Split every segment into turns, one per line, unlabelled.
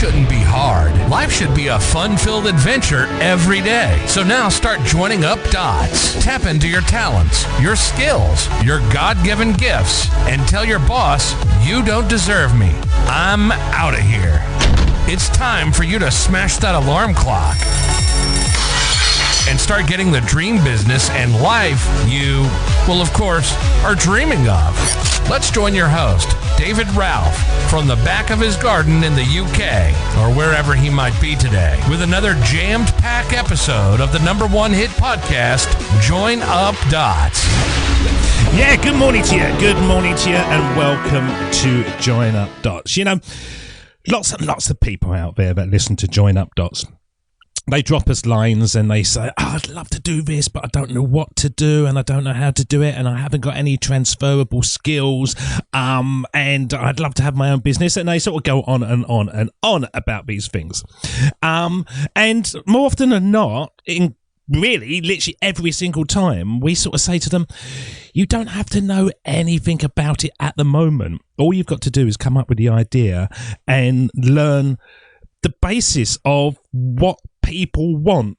shouldn't be hard. Life should be a fun-filled adventure every day. So now start joining up dots. Tap into your talents, your skills, your God-given gifts, and tell your boss, you don't deserve me. I'm out of here. It's time for you to smash that alarm clock and start getting the dream business and life you, well, of course, are dreaming of. Let's join your host, David Ralph, from the back of his garden in the UK, or wherever he might be today, with another jammed-packed episode of the #1 hit podcast, Join Up Dots.
Yeah, good morning to you. Good morning to you, and welcome to Join Up Dots. You know, lots and lots of people out there that listen to Join Up Dots. They drop us lines and they say, I'd love to do this, but I don't know what to do and I don't know how to do it and I haven't got any transferable skills and I'd love to have my own business. And they sort of go on and on and on about these things. And more often than not, in really literally every single time, we sort of say to them, you don't have to know anything about it at the moment. All you've got to do is come up with the idea and learn the basis of what people want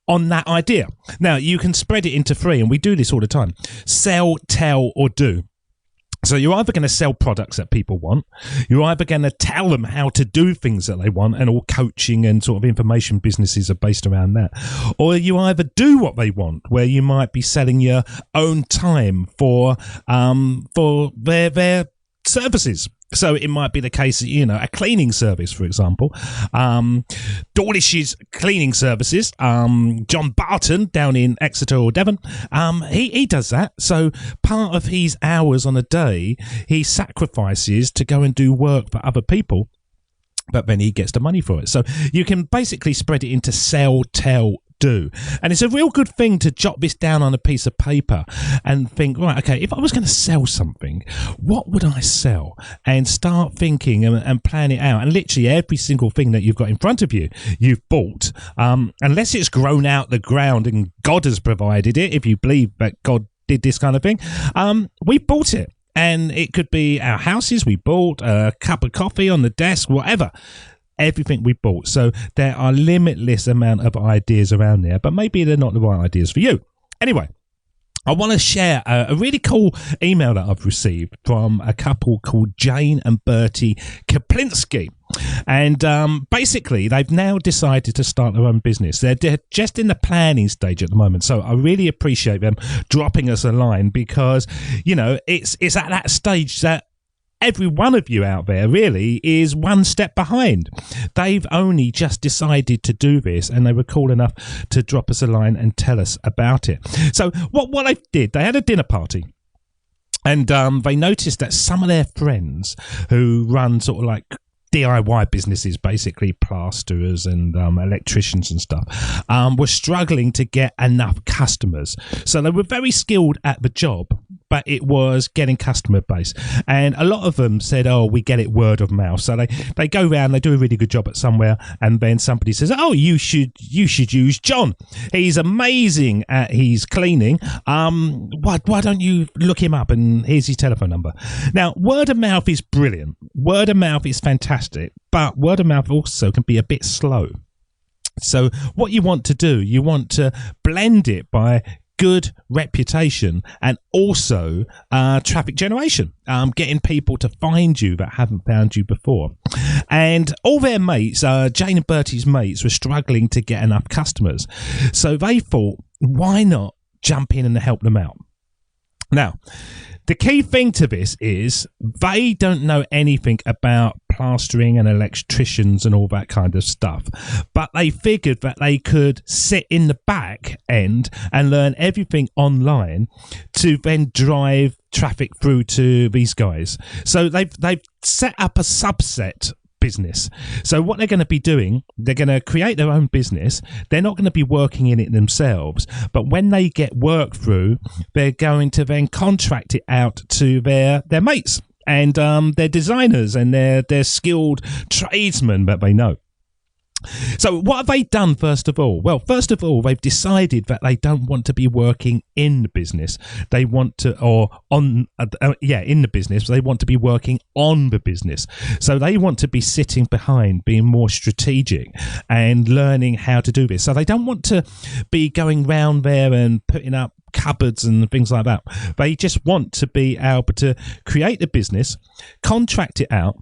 on that idea. Now, you can spread it into three, and we do this all the time. Sell, tell, or do. So you're either going to sell products that people want, you're either going to tell them how to do things that they want, and all coaching and sort of information businesses are based around that, or you either do what they want, where you might be selling your own time for their services. So it might be the case that, you know, a cleaning service, for example, Dawlish's Cleaning Services, John Barton down in Exeter or Devon, he does that. So part of his hours on a day, he sacrifices to go and do work for other people, but then he gets the money for it. So you can basically spread it into sell, tell, do. And it's a real good thing to jot this down on a piece of paper and think, right, okay, if I was going to sell something, what would I sell? And start thinking and plan it out. And literally every single thing that you've got in front of you, you've bought, unless it's grown out the ground and God has provided it, if you believe that God did this kind of thing, we bought it. And it could be our houses we bought, a cup of coffee on the desk, whatever. Everything we bought. So there are limitless amount of ideas around there, but maybe they're not the right ideas for you. Anyway, I want to share a really cool email that I've received from a couple called Jane and Bertie Kaplinsky. And basically, they've now decided to start their own business. They're just in the planning stage at the moment. So I really appreciate them dropping us a line because, you know, it's at that stage that every one of you out there really is one step behind. They've only just decided to do this and they were cool enough to drop us a line and tell us about it. So what they did, they had a dinner party and they noticed that some of their friends who run sort of like DIY businesses, basically plasterers and electricians and stuff, were struggling to get enough customers. So they were very skilled at the job, but it was getting customer base. And a lot of them said, oh, we get it word of mouth. So they go around, they do a really good job at somewhere, and then somebody says, oh, you should use John. He's amazing at his cleaning. Why don't you look him up? And here's his telephone number. Now, word of mouth is brilliant. Word of mouth is fantastic, but word of mouth also can be a bit slow. So what you want to do, you want to blend it by good reputation and also traffic generation, getting people to find you that haven't found you before. And all their mates, Jane and Bertie's mates, were struggling to get enough customers. So they thought, why not jump in and help them out? Now, the key thing to this is they don't know anything about plastering and electricians and all that kind of stuff, but they figured that they could sit in the back end and learn everything online to then drive traffic through to these guys. So they've set up a subset business. So what they're going to be doing, they're going to create their own business. They're not going to be working in it themselves, but when they get work through, they're going to then contract it out to their mates and their designers and their skilled tradesmen that they know. So what have they done first of all? Well, first of all, they've decided that they don't want to be working in the business. They want to, in the business. They want to be working on the business. So they want to be sitting behind, being more strategic and learning how to do this. So they don't want to be going round there and putting up cupboards and things like that. They just want to be able to create the business, contract it out,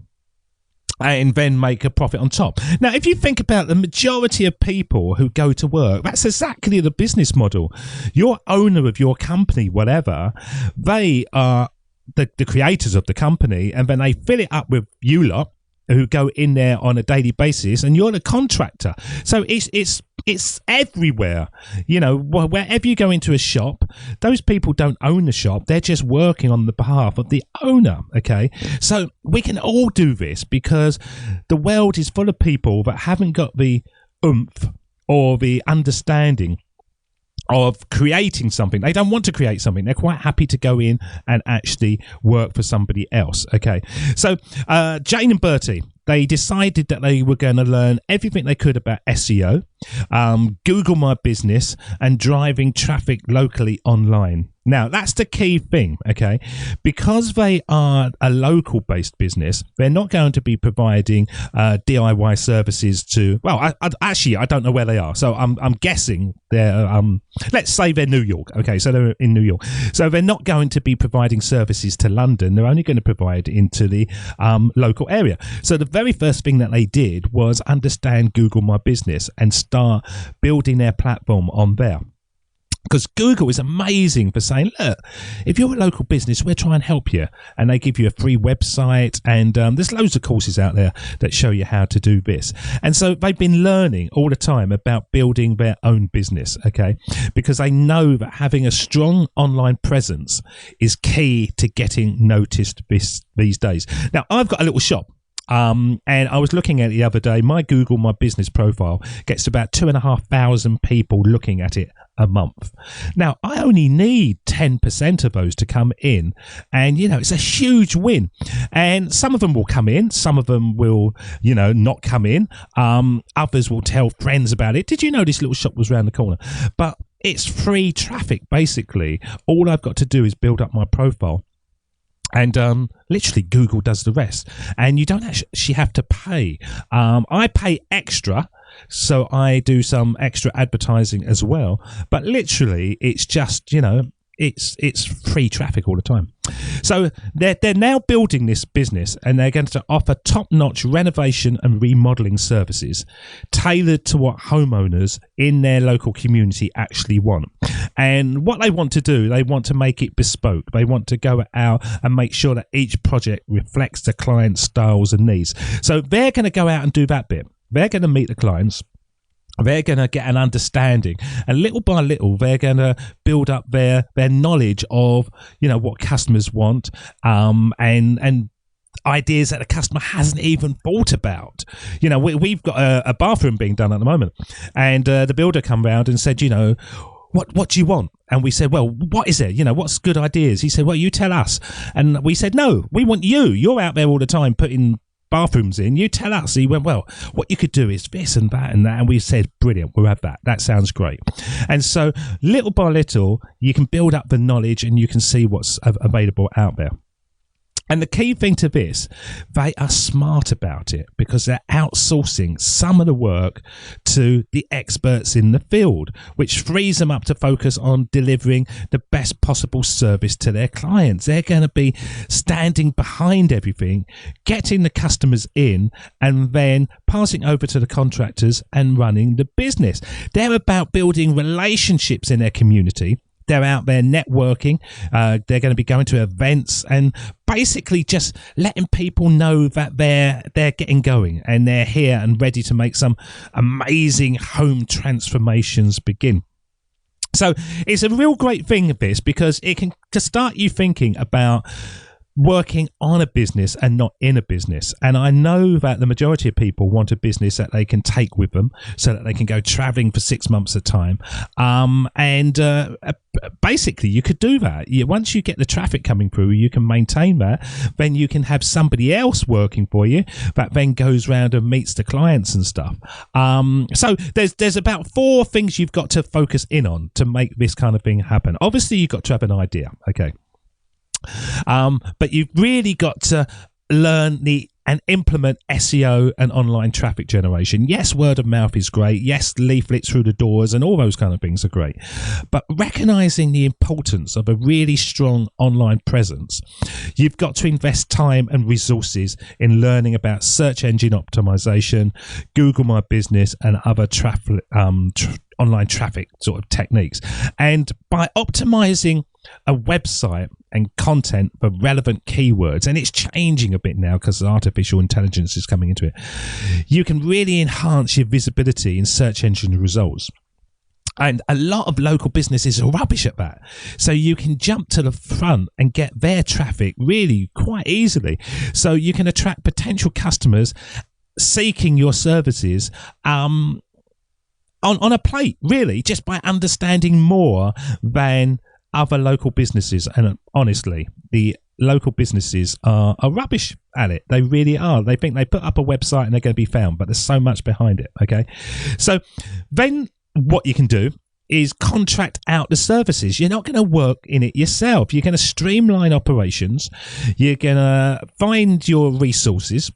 and then make a profit on top. Now, if you think about the majority of people who go to work, that's exactly the business model. Your owner of your company, whatever, they are the creators of the company, and then they fill it up with you lot who go in there on a daily basis, and you're the contractor. So it's everywhere. You know, wherever you go into a shop, those people don't own the shop. They're just working on the behalf of the owner, okay? So we can all do this because the world is full of people that haven't got the oomph or the understanding of creating something. They don't want to create something. They're quite happy to go in and actually work for somebody else. Okay. So Jane and Bertie, they decided that they were going to learn everything they could about SEO, Google My Business, and driving traffic locally online. Now, that's the key thing, okay? Because they are a local-based business, they're not going to be providing DIY services to... Well, I don't know where they are, so I'm guessing they're... let's say they're New York, okay? So they're in New York. So they're not going to be providing services to London. They're only going to provide into the local area. So the very first thing that they did was understand Google My Business and start building their platform on there. Because Google is amazing for saying, look, if you're a local business, we'll try and help you. And they give you a free website. And there's loads of courses out there that show you how to do this. And so they've been learning all the time about building their own business, okay? Because they know that having a strong online presence is key to getting noticed these days. Now, I've got a little shop. And I was looking at it the other day. My Google My Business profile gets to about 2,500 people looking at it a month. Now, I only need 10% of those to come in, and you know, it's a huge win. And some of them will come in, some of them will, you know, not come in. Others will tell friends about it. Did you know this little shop was around the corner? But it's free traffic, basically. All I've got to do is build up my profile. And literally Google does the rest. And you don't actually have to pay. I pay extra, so I do some extra advertising as well. But literally, it's just, you know, it's free traffic all the time. So they're now building this business, and they're going to offer top-notch renovation and remodeling services tailored to what homeowners in their local community actually want. And what they want to do, they want to make it bespoke. They want to go out and make sure that each project reflects the client's styles and needs. So they're going to go out and do that bit. They're going to meet the clients. They're going to get an understanding, and little by little, they're going to build up their knowledge of, you know, what customers want, and ideas that the customer hasn't even thought about. You know, we've got a bathroom being done at the moment, and the builder come round and said, you know, what do you want? And we said, well, what is it? You know, what's good ideas? He said, well, you tell us. And we said, no, we want you. You're out there all the time putting bathrooms in, you tell us. He went, well, what you could do is this and that and that. And we said, brilliant, we'll have that. That sounds great. And so little by little, you can build up the knowledge and you can see what's available out there. And the key thing to this, they are smart about it because they're outsourcing some of the work to the experts in the field, which frees them up to focus on delivering the best possible service to their clients. They're going to be standing behind everything, getting the customers in, and then passing over to the contractors and running the business. They're about building relationships in their community. They're out there networking. They're going to be going to events and basically just letting people know that they're getting going and they're here and ready to make some amazing home transformations begin. So it's a real great thing of this because it can just start you thinking about working on a business and not in a business. And I know that the majority of people want a business that they can take with them so that they can go traveling for 6 months at a time. Basically, you could do that. Once you get the traffic coming through, you can maintain that. Then you can have somebody else working for you that then goes round and meets the clients and stuff. So there's about 4 things you've got to focus in on to make this kind of thing happen. Obviously, you've got to have an idea. Okay. But you've really got to learn and implement SEO and online traffic generation. Yes, word of mouth is great. Yes, leaflets through the doors and all those kind of things are great. But recognizing the importance of a really strong online presence, you've got to invest time and resources in learning about search engine optimization, Google My Business, and other online traffic sort of techniques. And by optimizing a website and content for relevant keywords, and it's changing a bit now because artificial intelligence is coming into it, you can really enhance your visibility in search engine results. And a lot of local businesses are rubbish at that. So you can jump to the front and get their traffic really quite easily. So you can attract potential customers seeking your services on a plate, really, just by understanding more than other local businesses. And honestly, the local businesses are rubbish at it. They really are. They think they put up a website and they're going to be found, but there's so much behind it. Okay. So then what you can do is contract out the services. You're not going to work in it yourself. You're going to streamline operations. You're going to find your resources,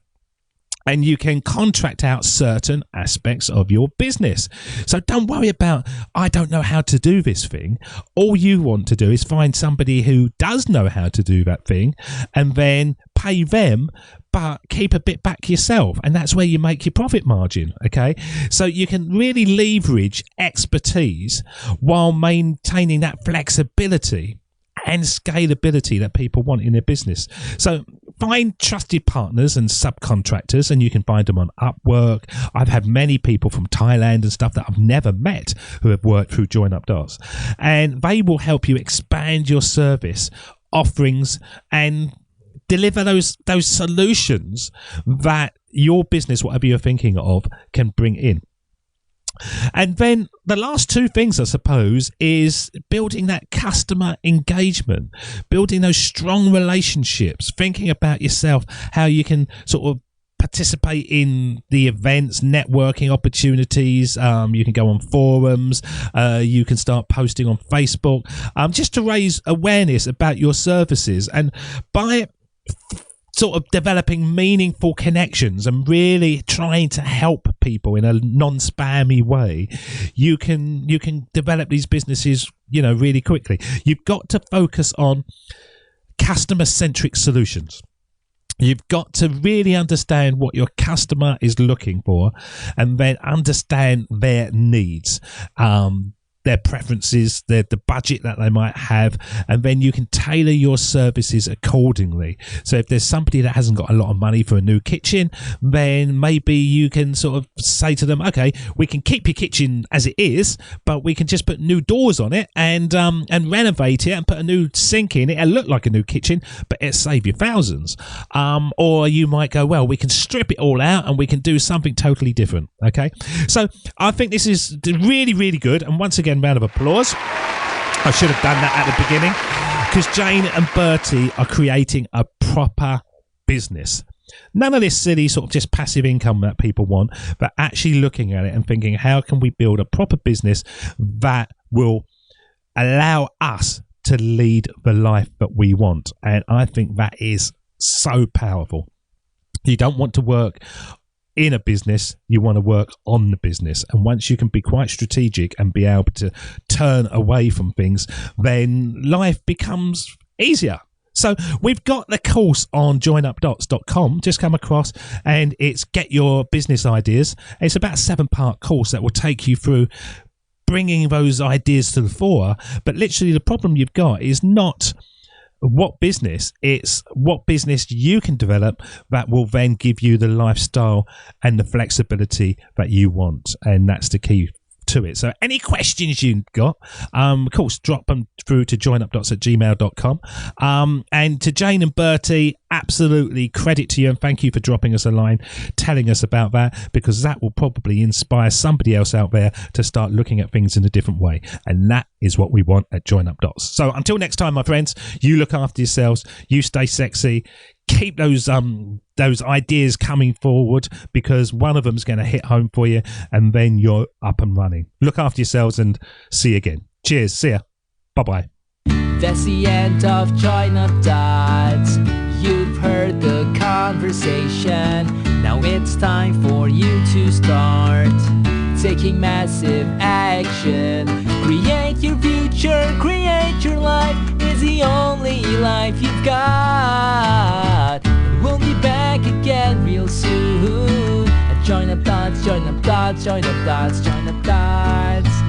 and you can contract out certain aspects of your business. So don't worry about, I don't know how to do this thing. All you want to do is find somebody who does know how to do that thing and then pay them, but keep a bit back yourself. And that's where you make your profit margin, okay? So you can really leverage expertise while maintaining that flexibility and scalability that people want in their business. So find trusted partners and subcontractors, and you can find them on Upwork. I've had many people from Thailand and stuff that I've never met who have worked through Join Up Dots, and they will help you expand your service offerings and deliver those solutions that your business, whatever you're thinking of, can bring in. And then the last 2 things, I suppose, is building that customer engagement, building those strong relationships, thinking about yourself, how you can sort of participate in the events, networking opportunities. You can go on forums. You can start posting on Facebook, just to raise awareness about your services. And by sort of developing meaningful connections and really trying to help people in a non-spammy way, you can develop these businesses, really quickly. You've got to focus on customer-centric solutions. You've got to really understand what your customer is looking for and then understand their needs, their preferences, the budget that they might have, and then you can tailor your services accordingly. So if there's somebody that hasn't got a lot of money for a new kitchen, then maybe you can sort of say to them, okay, we can keep your kitchen as it is, but we can just put new doors on it and renovate it and put a new sink in it. It'll look like a new kitchen, but it'll save you thousands. Or you might go, well, we can strip it all out and we can do something totally different. Okay, so I think this is really, really good. And once again, round of applause. I should have done that at the beginning, because Jane and Bertie are creating a proper business. None of this silly sort of just passive income that people want, but actually looking at it and thinking, how can we build a proper business that will allow us to lead the life that we want? And I think that is so powerful. You don't want to work in a business, you want to work on the business. And once you can be quite strategic and be able to turn away from things, then life becomes easier. So we've got the course on joinupdots.com. Just come across, and it's Get Your Business Ideas. It's about a 7-part course that will take you through bringing those ideas to the fore. But literally the problem you've got is not what business, it's what business you can develop that will then give you the lifestyle and the flexibility that you want. And that's the key to it. So any questions you've got, of course, drop them through to joinupdots@gmail.com. And to Jane and Bertie, absolutely credit to you, and thank you for dropping us a line, telling us about that, because that will probably inspire somebody else out there to start looking at things in a different way. And that is what we want at Join Up Dots. So until next time, my friends, you look after yourselves, you stay sexy, keep those ideas coming forward, because one of them's going to hit home for you, and then you're up and running. Look after yourselves, and see you again. Cheers. See ya. Bye-bye.
That's the end of Join Up Dots. You've heard the conversation. Now it's time for you to start taking massive action. Create your future, create your life. It's the only life you've got. And we'll be back again real soon. Join Up Dots, Join Up Dots, Join Up Dots, Join Up Dots.